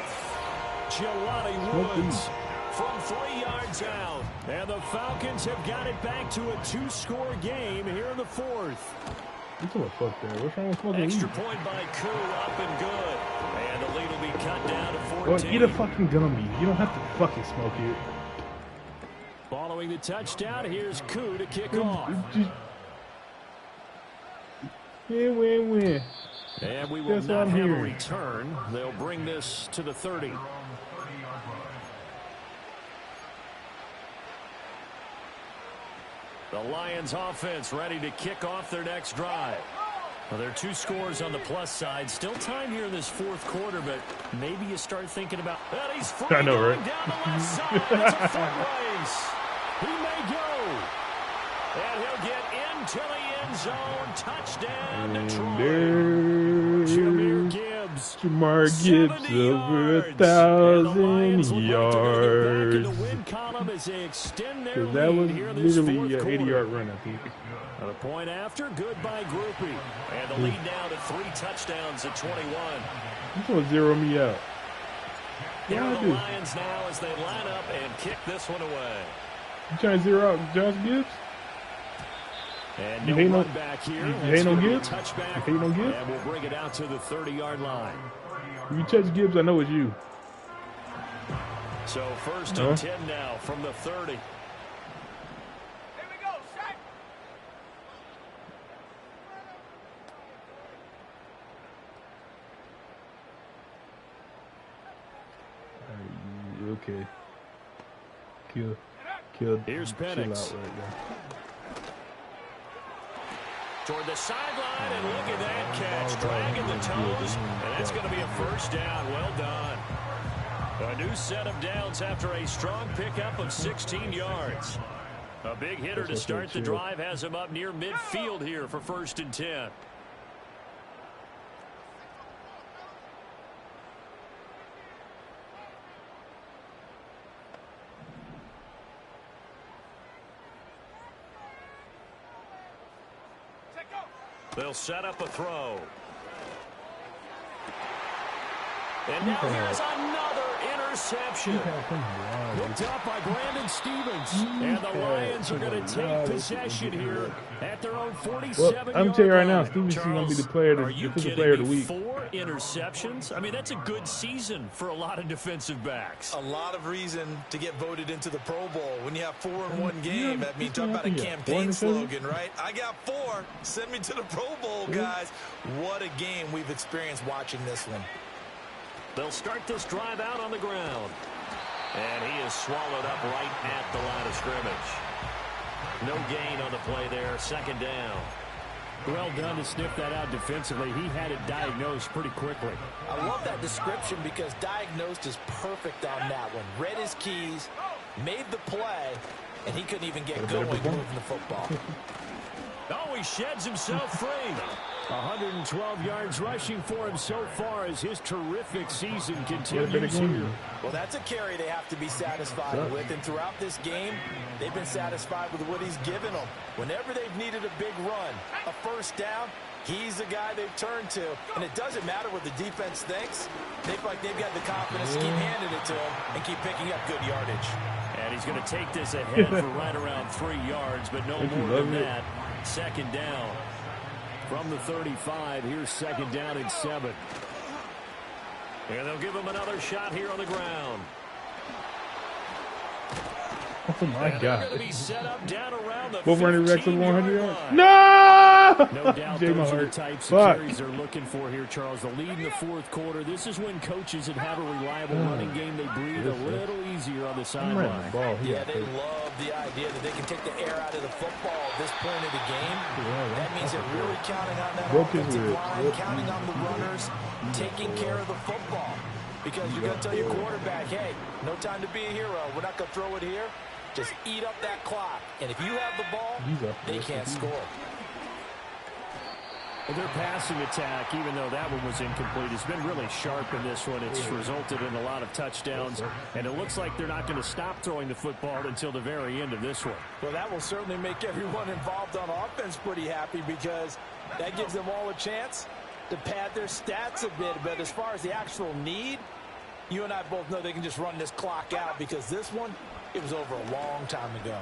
Jelani Woods from 3 yards out. And the Falcons have got it back to a 2-score game here in the 4th. What's wrong with fucking Extra point by Koo, up and good. And the lead will be cut down to 14. Well, get a fucking gummy. You don't have to fucking smoke it. Following the touchdown, here's Koo to kick off. Win. And we will not have a return. They'll bring this to the 30. The Lions offense ready to kick off their next drive. Well, there are 2 scores on the plus side. Still time here in this 4th quarter, but maybe you start thinking about that. He's free. I know, right? Down the left side. It's a foot race. He may go. And he'll get into the end zone. Touchdown, Detroit. Jameer Gibbs. Jamar Gibbs over 1,000 yards. Because that was literally an 80-yard run, I think. A point after, good by Groupie. And the lead now to 3 touchdowns at 21. He's going to zero me out. Here are the Lions now as they line up and kick this one away. You trying to zero out Josh Gibbs? And You no run back here. You hate no Gibbs? Touchback. You hate no Gibbs? And we'll bring it out to the 30-yard line. If you touch Gibbs, I know it's you. So 1st and 10 now from the 30. Here we go, set. Okay. Kill. Here's Penix. Chill out right now. Toward the sideline, and look at that catch. Dragging the toes, and that's going to be a 1st down. Well done. A new set of downs after a strong pickup of 16 yards. A big hitter to start the drive has him up near midfield here for 1st and 10. They'll set up a throw. And now here's another interception. Picked up by Brandon Stevens. And the Lions are going to take possession here at their own 47-yard line. Well, I'm telling you right now, Stevens is going to be the defensive player of the week. 4 interceptions? I mean, that's a good season for a lot of defensive backs. A lot of reason to get voted into the Pro Bowl. When you have 4 in one game, that means talk about a campaign slogan, right? I got 4. Send me to the Pro Bowl, guys. What a game we've experienced watching this one. They'll start this drive out on the ground. And he is swallowed up right at the line of scrimmage. No gain on the play there. 2nd down. Well done to sniff that out defensively. He had it diagnosed pretty quickly. I love that description because diagnosed is perfect on that one. Read his keys, made the play, and he couldn't even get going moving the football. Oh, he sheds himself free. 112 yards rushing for him so far as his terrific season continues here. Well, that's a carry they have to be satisfied with, and throughout this game, they've been satisfied with what he's given them. Whenever they've needed a big run, a first down, he's the guy they've turned to, and it doesn't matter what the defense thinks. They feel like they've got the confidence to keep handing it to him and keep picking up good yardage. And he's going to take this ahead for right around 3 yards, but no more than that. Second down. From the 35, here's second down and 7. And they'll give him another shot here on the ground. Oh my God. Going to be set up down around the Both running backs with 100 yards. line. No! No doubt Jay, those are the types of carries they're looking for here, Charles. The lead in the fourth quarter. This is when coaches that have a reliable running game, they breathe a little easier on the sideline. Yeah, they love the idea that they can take the air out of the football at this point of the game. That means they're really counting on that offensive line, counting on the runners, taking care of the football. Because you're going to tell your quarterback, hey, no time to be a hero. We're not going to throw it here. Just eat up that clock. And if you have the ball, they can't score. Well, their passing attack, even though that one was incomplete, has been really sharp in this one. It's resulted in a lot of touchdowns, and it looks like they're not going to stop throwing the football until the very end of this one. Well, that will certainly make everyone involved on offense pretty happy because that gives them all a chance to pad their stats a bit. But as far as the actual need, you and I both know they can just run this clock out because this one, it was over a long time ago.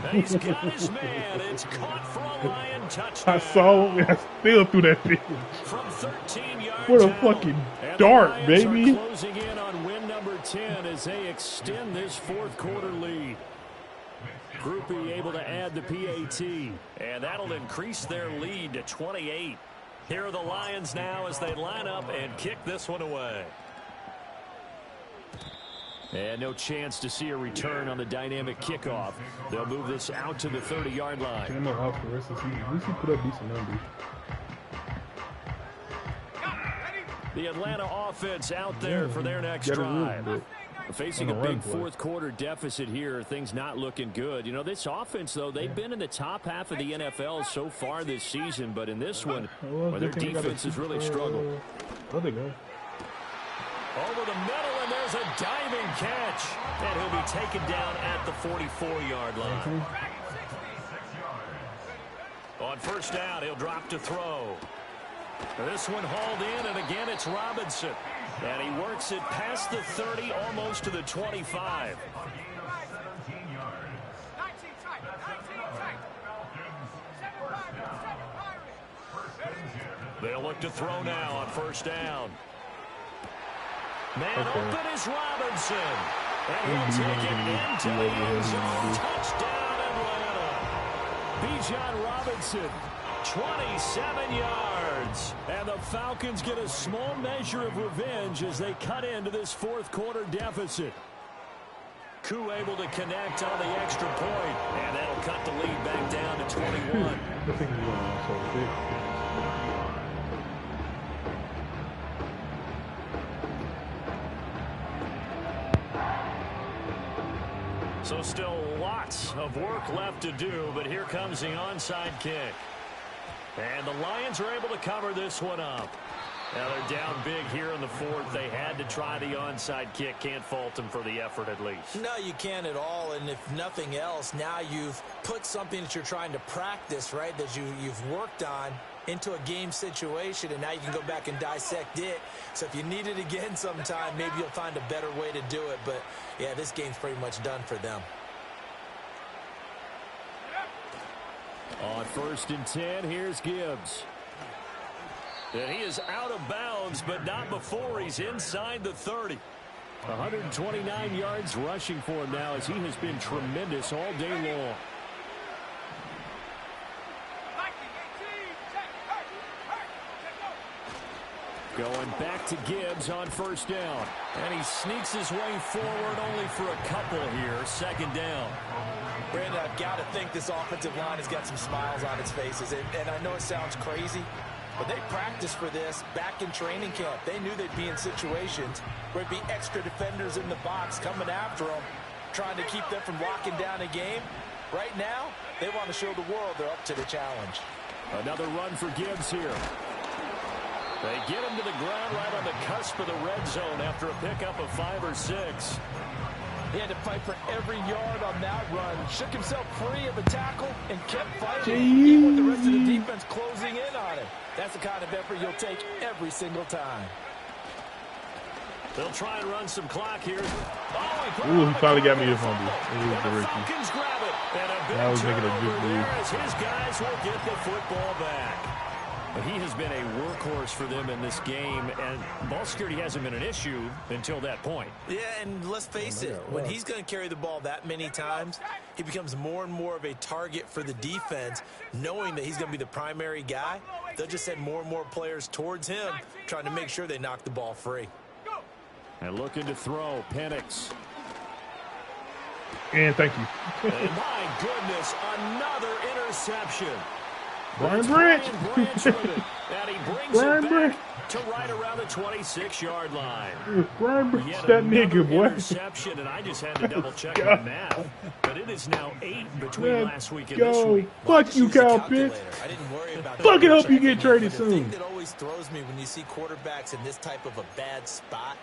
He's got his man. It's caught for a Lion touchdown. I saw him, and I still threw that thing. From 13 yards What a out. fucking And dart, the Lions baby. are closing in on win number 10 as they extend this fourth quarter lead. Groupie able to add the PAT, and that'll increase their lead to 28. Here are the Lions now as they line up and kick this one away. And no chance to see a return on the dynamic kickoff. They'll move this out to the 30-yard line. I'm out for the rest of the season. At least he put up decent numbers. The Atlanta offense out there for their next drive. Facing a big fourth quarter deficit here, things not looking good. You know, this offense, though, they've been in the top half of the NFL so far this season, but in this one, well, their defense has really struggled. There they go. Over the middle, and there's a diving catch. And he'll be taken down at the 44-yard line. On first down, he'll drop to throw. This one hauled in, and again it's Robinson. And he works it past the 30, almost to the 25. They'll look to throw now on first down. Man open is Robinson. And he'll take it into the end zone. Touchdown, Atlanta. Bijan Robinson, 27 yards. And the Falcons get a small measure of revenge as they cut into this fourth quarter deficit. Koo able to connect on the extra point. And that'll cut the lead back down to 21. So still lots of work left to do, but here comes the onside kick. And the Lions are able to cover this one up. Now they're down big here in the fourth. They had to try the onside kick. Can't fault them for the effort at least. No, you can't at all. And if nothing else, now you've put something that you're trying to practice, right, that you've worked on into a game situation, and now you can go back and dissect it. So if you need it again sometime, maybe you'll find a better way to do it. But, yeah, this game's pretty much done for them. On first and 10, here's Gibbs. And he is out of bounds, but not before he's inside the 30. 129 yards rushing for him now as he has been tremendous all day long. Going back to Gibbs on first down. And he sneaks his way forward only for a couple here. Second down. Brandon, I've got to think this offensive line has got some smiles on its faces. And I know it sounds crazy, but they practiced for this back in training camp. They knew they'd be in situations where it'd be extra defenders in the box coming after them, trying to keep them from locking down a game. Right now, they want to show the world they're up to the challenge. Another run for Gibbs here. They get him to the ground right on the cusp of the red zone after a pickup of 5 or 6. He had to fight for every yard on that run. Shook himself free of the tackle and kept fighting. Even with the rest of the defense closing in on him. That's the kind of effort you'll take every single time. They'll try and run some clock here. Ooh, he finally got me the fumble. It was the Ricky. Grab it. And a big I was making a good move. as his guys will get the football back. But he has been a workhorse for them in this game, and ball security hasn't been an issue until that point. Yeah, and let's face it, when he's going to carry the ball that many times, he becomes more and more of a target for the defense, knowing that he's going to be the primary guy. They'll just send more and more players towards him, trying to make sure they knock the ball free. And looking to throw, Penix. And thank you. And my goodness, another interception. Brian Branch. And he brings it back to right around the 26-yard line. Brian Branch, Yet that nigga, boy. Interception, and I just had to double check my math. But it is now 8 between last week and this Go. week. Fuck you, Kyle Pitts. I didn't worry about Fucking hope you get traded The soon. thing that always throws me when you see quarterbacks in this type of a bad spot,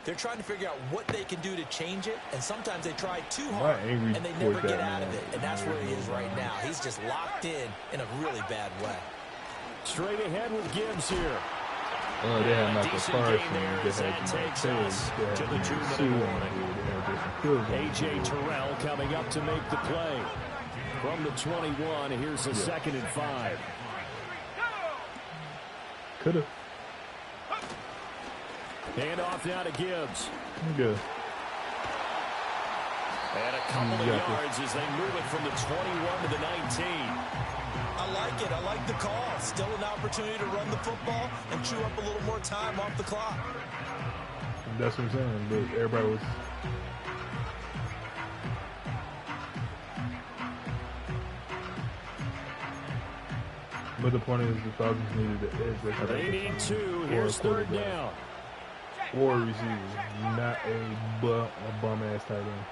they're trying to figure out what they can do to change it, and sometimes they try too hard, and they never get out of it, and that's where he is right now. He's just locked in a really bad way. Straight ahead with Gibbs here. Oh, they had Michael Decent Parsons. game there They as had that takes Taylor. us They had to the 2 minute Sue. warning. They had A.J. Terrell coming up to make the play. From the 21, here's a 2nd and 5. Could have. Hand off now to Gibbs. Good. And a couple of yards as they move it from the 21 to the 19. I like it. I like the call. Still an opportunity to run the football and chew up a little more time off the clock. That's what I'm saying. But everybody was. But the point is, the Falcons needed the edge. They need 2. Here's 3rd down. Or receiver, not a bum ass tight end.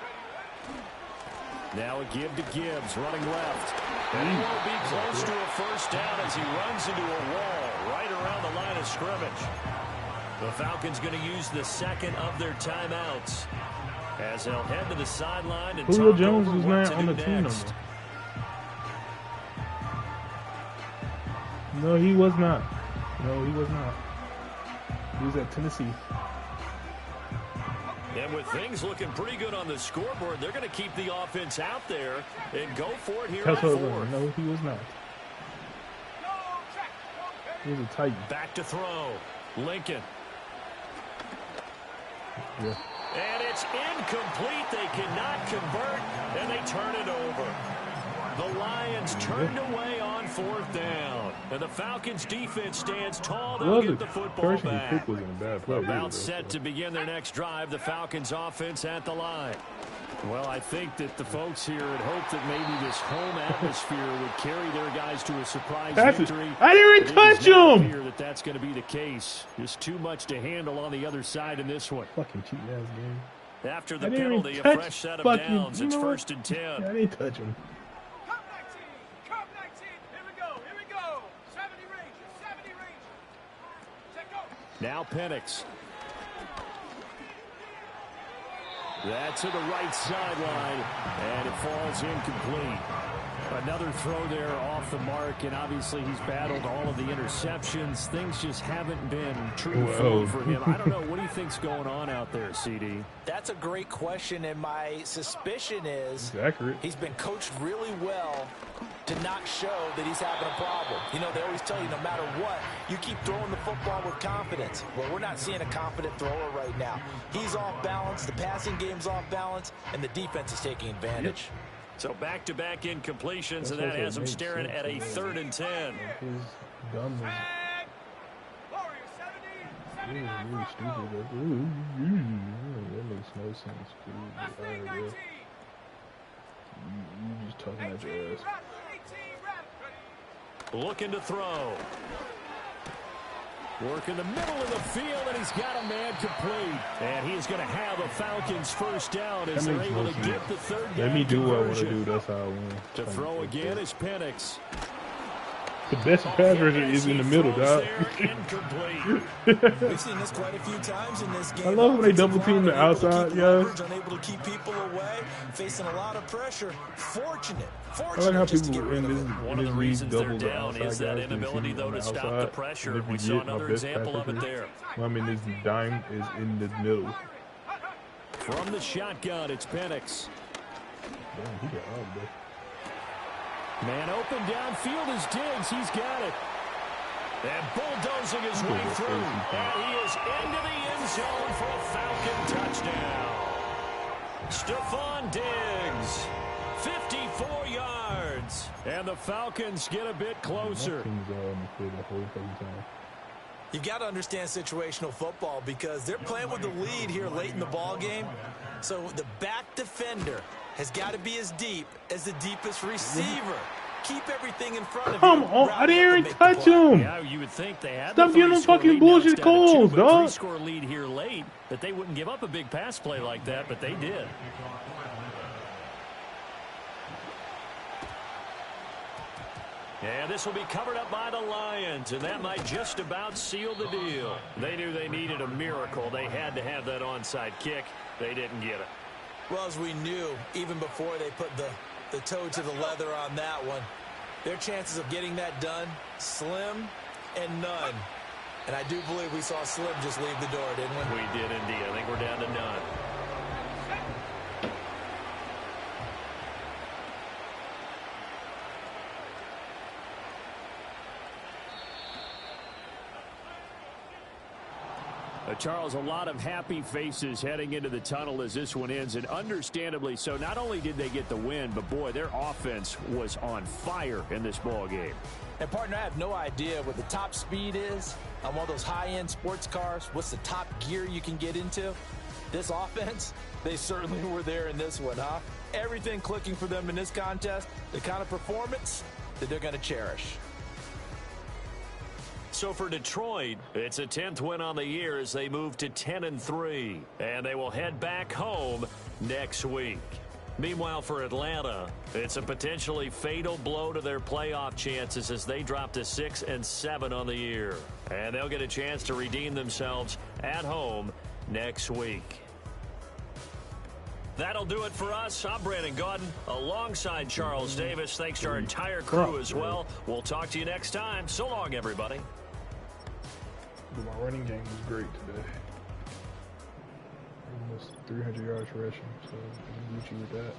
Now a give to Gibbs, running left. And he will be close to a 1st down as he runs into a wall right around the line of scrimmage. The Falcons going to use the 2nd of their timeouts as they'll head to the sideline and Julio talk Jones over was what not to on do the team no next. more. No, he was not. No, he was not. He was at Tennessee. And with things looking pretty good on the scoreboard, they're going to keep the offense out there and go for it here on 4th. No, he was not. He was a Titan. Back to throw. Lincoln. Yeah. And it's incomplete. They cannot convert, and they turn it over. The Lions turned away on 4th down. And the Falcons defense stands tall. They'll get the football back. Was in a bad play About set to begin their next drive. The Falcons offense at the line. Well, I think that the folks here had hoped that maybe this home atmosphere would carry their guys to a surprise victory. I didn't even touch him! Fear that that's going to be the case. Just too much to handle on the other side in this one. Fucking cheap ass game. After the penalty, a fresh set of downs. It's 1st and 10. I didn't touch him. Cup 19, here we go. 70 Rangers. Check go. Now Penix. That's to the right sideline, and it falls incomplete. Another throw there off the mark, and obviously he's battled all of the interceptions. Things just haven't been true for him. I don't know. What do you think's going on out there, CD? That's a great question, and my suspicion is he's been coached really well to not show that he's having a problem. You know, they always tell you no matter what, you keep throwing the football with confidence. Well, we're not seeing a confident thrower right now. He's off balance, the passing game's off balance, and the defense is taking advantage. Yep. So back-to-back incompletions, and that has him staring at a 3rd and 10. Warriors 70. Really stupid. That makes no sense. You just talking at your ass. Looking to throw. Work in the middle of the field, and he's got a man complete. And he's going to have a Falcons first down as they're able to get the third down. Let me do what I want to do. That's how I win. To throw again is Penix. The best pass rusher is in the middle, dog. We've seen this quite a few times in this game. I love when they double team the outside, yo. Unable to keep people away, facing a lot of pressure. Fortunate. I like how just to people get rid in of this, it. One of the reasons they're double down is that inability, though, to stop the pressure. We saw another example of it there. I mean, this dime is in the middle. From the shotgun, it's Penix. Damn, he got out there. Man open downfield is Diggs. He's got it. And bulldozing his way through. And he is into the end zone for a Falcon touchdown. Stephon Diggs, 54 yards. And the Falcons get a bit closer. You've got to understand situational football because they're playing with the lead here late in the ball game. So the back defender has got to be as deep as the deepest receiver. Keep everything in front of you. Come on, I didn't even touch him. Yeah, you would think they had Stop giving them fucking bullshit calls, dog. 3-score lead here late, that they wouldn't give up a big pass play like that, but they did. And this will be covered up by the Lions, and that might just about seal the deal. They knew they needed a miracle. They had to have that onside kick. They didn't get it. Well, as we knew, even before they put the toe to the leather on that one, their chances of getting that done, slim and none. And I do believe we saw Slim just leave the door, didn't we? We did indeed. I think we're down to none. Charles, a lot of happy faces heading into the tunnel as this one ends, and understandably so. Not only did they get the win, but boy, their offense was on fire in this ball game. And partner, I have no idea what the top speed is on one of those high-end sports cars. What's the top gear you can get into? This offense, they certainly were there in this one, huh? Everything clicking for them in this contest, the kind of performance that they're going to cherish. So for Detroit, it's a 10th win on the year as they move to 10-3, and they will head back home next week. Meanwhile, for Atlanta, it's a potentially fatal blow to their playoff chances as they drop to 6-7 on the year, and they'll get a chance to redeem themselves at home next week. That'll do it for us. I'm Brandon Gaudin alongside Charles Davis. Thanks to our entire crew as well. We'll talk to you next time. So long, everybody. My running game was great today. Almost 300 yards rushing, so I'm Gucci with that.